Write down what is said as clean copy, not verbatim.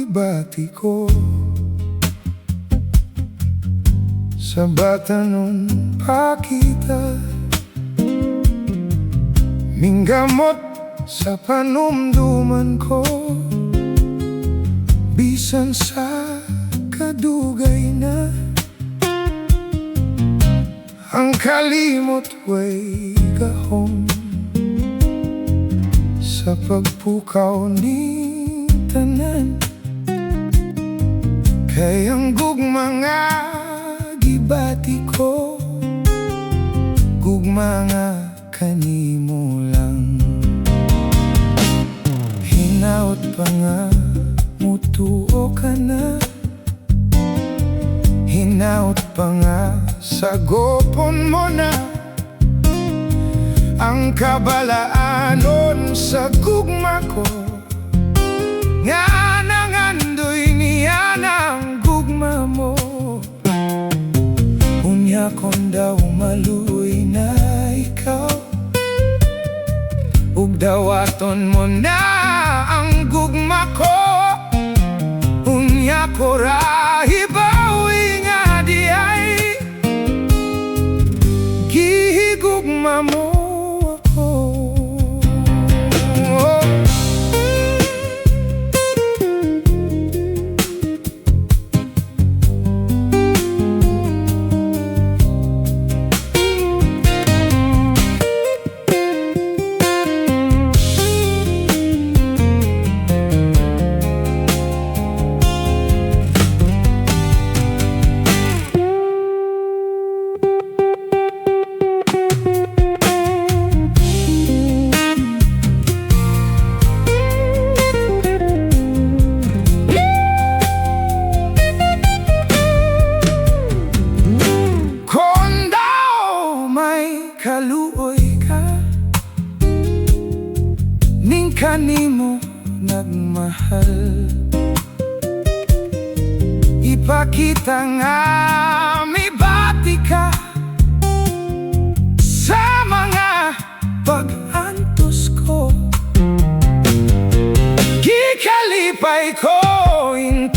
gibati ko. Sa bata nun pa kita minggamot sa panumduman ko, bisan sa kadugay na ang kalimot way gahom sa pagpukaw ni tanan. Kay ang gugmang gibati ko, gugmang kanimo lang. Hinaut pa nga mutuo ka na, hinaut pa nga sagopon mo na ang kabalaanon sa gugma ko. Nga nangandoy niya ng gugma mo, unya kon daw maluoy na ikaw, ug dawaton mo na ang gugma ko. Unya ko ra hibawi nga di ay gihigugma mo ako. Kaluoy ka, ning kanimo nagmahal, ipakita nga may bati ka sa mga pag-antos ko. Gikalipay ko in